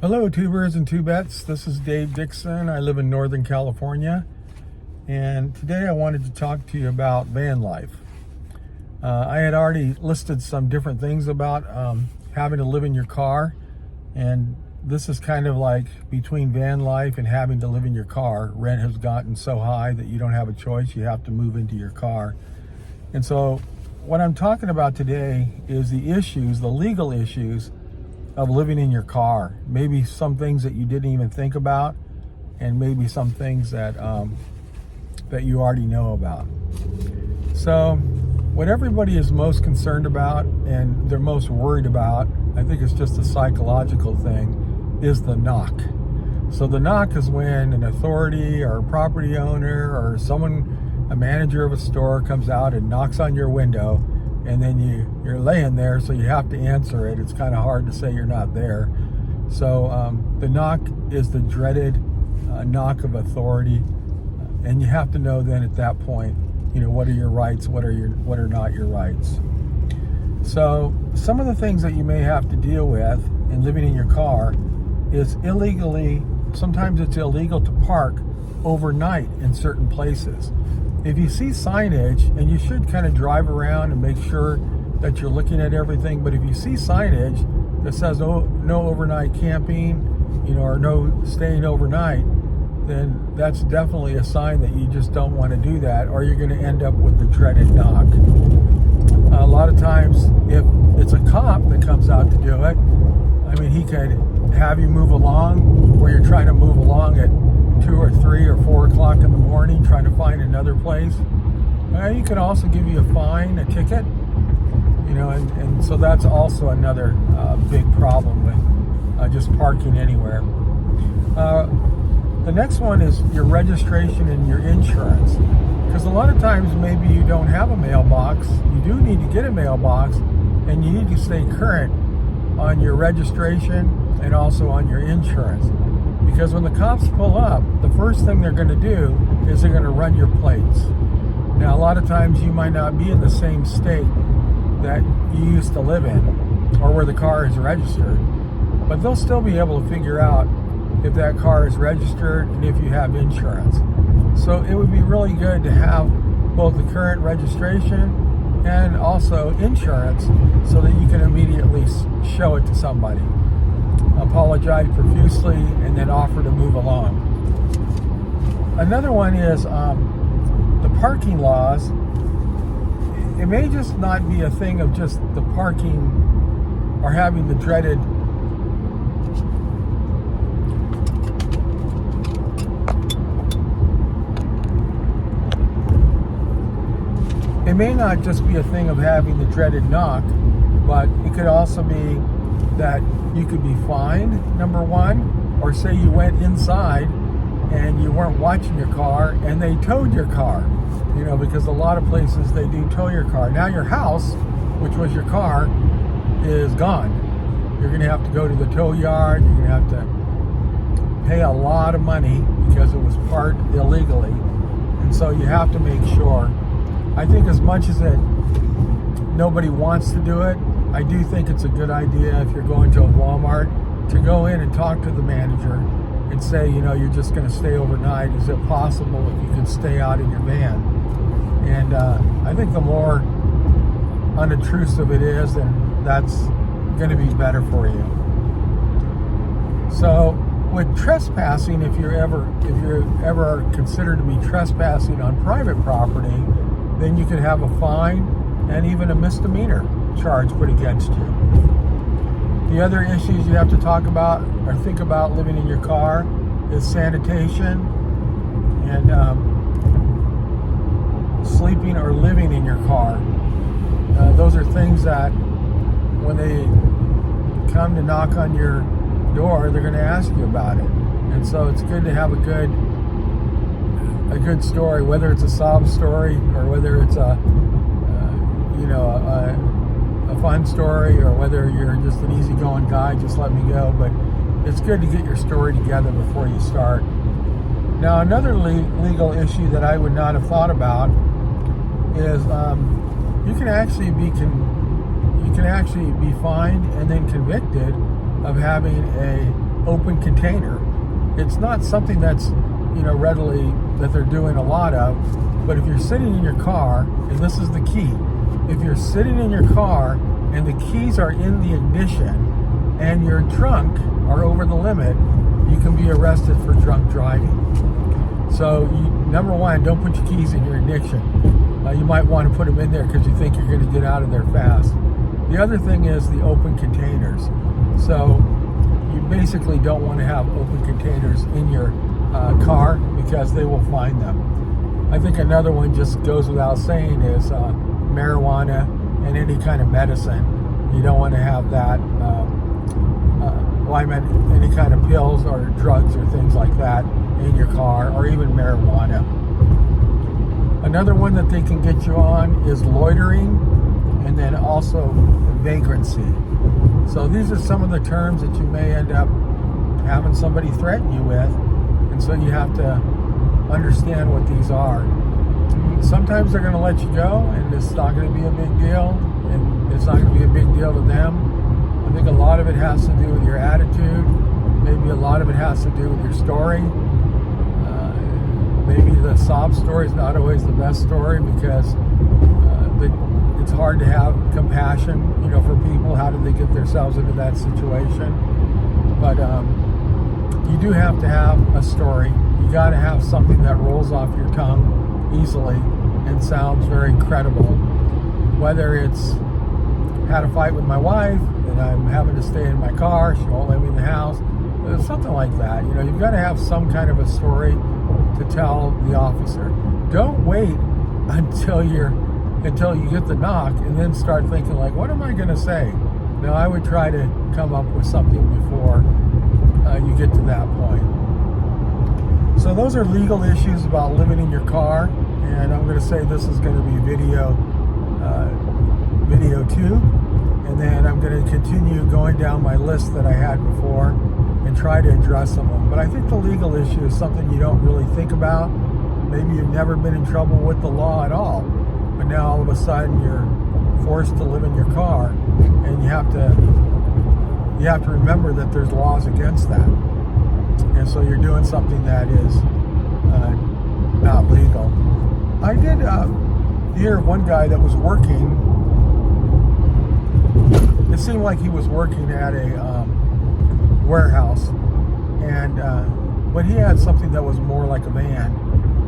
Hello, tubers and tubettes. This is Dave Dixon. I live in Northern California, and today I wanted to talk to you about van life. I had already listed some different things about having to live in your car, and this is kind of like between van life and having to live in your car. Rent has gotten so high that you don't have a choice. You have to move into your car. And so what I'm talking about today is the legal issues of living in your car. Maybe some things that you didn't even think about, and maybe some things that that you already know about. So what everybody is most concerned about and they're most worried about, I think it's just a psychological thing, is the knock. So the knock is when an authority or a property owner or a manager of a store comes out and knocks on your window, and then you're laying there, so you have to answer it. It's kind of hard to say you're not there. So the knock is the dreaded knock of authority, and you have to know then at that point, what are your rights, what are not your rights. So some of the things that you may have to deal with in living in your car is sometimes it's illegal to park overnight in certain places. If you see signage, and you should kind of drive around and make sure that you're looking at everything, but if you see signage that says, oh, no overnight camping, or no staying overnight, then that's definitely a sign that you just don't want to do that, or you're going to end up with the dreaded knock. A lot of times, if it's a cop that comes out to do it, he could have you move along where you're trying to move along at 2 or 3 or 4 o'clock in the morning trying to find another place. He could also give you a fine, a ticket, and so that's also another big problem with just parking anywhere. The next one is your registration and your insurance, because a lot of times maybe you don't have a mailbox. You do need to get a mailbox, and you need to stay current on your registration and also on your insurance. Because when the cops pull up, the first thing they're going to do is they're going to run your plates. Now, a lot of times you might not be in the same state that you used to live in or where the car is registered, but they'll still be able to figure out if that car is registered and if you have insurance. So it would be really good to have both the current registration and also insurance so that you can immediately show it to somebody, apologize profusely, and then offer to move along. Another one is the parking laws. It may just not be a thing of just the parking or having the dreaded it may not just be a thing of having the dreaded knock, but it could also be that you could be fined, number one, or say you went inside and you weren't watching your car and they towed your car, because a lot of places they do tow your car. Now your house, which was your car, is gone. You're going to have to go to the tow yard. You're going to have to pay a lot of money because it was parked illegally. And so you have to make sure. I think as much as nobody wants to do it, I do think it's a good idea if you're going to a Walmart to go in and talk to the manager and say, you're just going to stay overnight. Is it possible if you can stay out in your van? And I think the more unobtrusive it is, then that's going to be better for you. So with trespassing, if you're ever considered to be trespassing on private property, then you could have a fine and even a misdemeanor charge put against you. The other issues you have to talk about or think about living in your car is sanitation and sleeping or living in your car. Those are things that when they come to knock on your door, they're going to ask you about it. And so it's good to have a good story, whether it's a sob story or whether it's a fun story, or whether you're just an easygoing guy, just let me go. But it's good to get your story together before you start. Now, another legal issue that I would not have thought about is you can actually be fined and then convicted of having a open container. It's not something that's, readily that they're doing a lot of, but if you're sitting in your car, and this is the key, if you're sitting in your car and the keys are in the ignition and your trunk are over the limit, you can be arrested for drunk driving. So, number one, don't put your keys in your ignition. You might want to put them in there because you think you're going to get out of there fast. The other thing is the open containers. So, you basically don't want to have open containers in your car because they will find them. I think another one just goes without saying is marijuana and any kind of medicine. You don't want to have that. Any kind of pills or drugs or things like that in your car, or even marijuana. Another one that they can get you on is loitering, and then also vagrancy. So these are some of the terms that you may end up having somebody threaten you with, and so you have to understand what these are. Sometimes they're going to let you go, and it's not going to be a big deal, and it's not going to be a big deal to them. I think a lot of it has to do with your attitude. Maybe a lot of it has to do with your story. Maybe the sob story is not always the best story because it's hard to have compassion, for people. How did they get themselves into that situation? But you do have to have a story. You got to have something that rolls off your tongue easily and sounds very credible. Whether it's had a fight with my wife and I'm having to stay in my car, she won't let me in the house, something like that. You've got to have some kind of a story to tell the officer. Don't wait until you get the knock and then start thinking like, what am I going to say? No, I would try to come up with something before you get to that point. So those are legal issues about living in your car, and I'm going to say this is going to be video 2, and then I'm going to continue going down my list that I had before and try to address some of them. But I think the legal issue is something you don't really think about. Maybe you've never been in trouble with the law at all, but now all of a sudden you're forced to live in your car, and you have to remember that there's laws against that, and so you're doing something that is not legal. I did hear of one guy that was working. It seemed like he was working at a warehouse, and but he had something that was more like a van,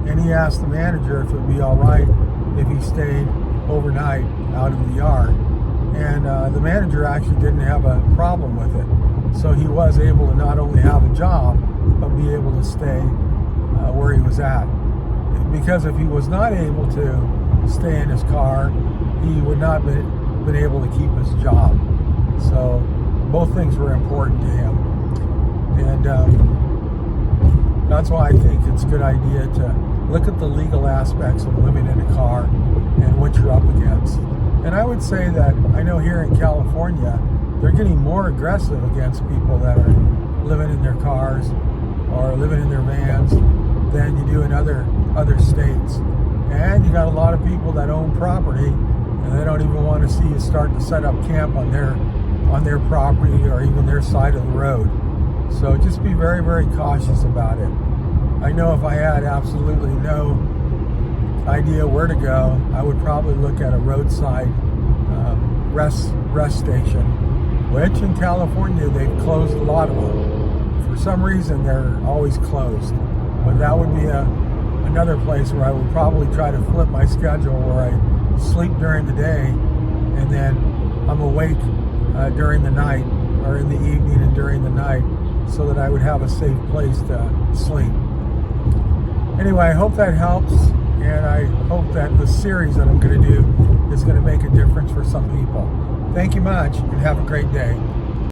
and he asked the manager if it would be all right if he stayed overnight out in the yard, and the manager actually didn't have a problem with it. So he was able to not only have a job but be able to stay where he was at, because if he was not able to stay in his car, he would not been able to keep his job. So both things were important to him, and that's why I think it's a good idea to look at the legal aspects of living in a car and what you're up against. And I would say that I know here in California they're getting more aggressive against people that are living in their cars or living in their vans than you do in other states. And you got a lot of people that own property, and they don't even want to see you start to set up camp on their property or even their side of the road. So just be very, very cautious about it. I know if I had absolutely no idea where to go, I would probably look at a roadside rest station, which in California they've closed a lot of them. For some reason they're always closed. But that would be another place where I would probably try to flip my schedule, where I sleep during the day and then I'm awake during the night, or in the evening and during the night, so that I would have a safe place to sleep. Anyway, I hope that helps, and I hope that the series that I'm going to do is going to make a difference for some people. Thank you much, and have a great day.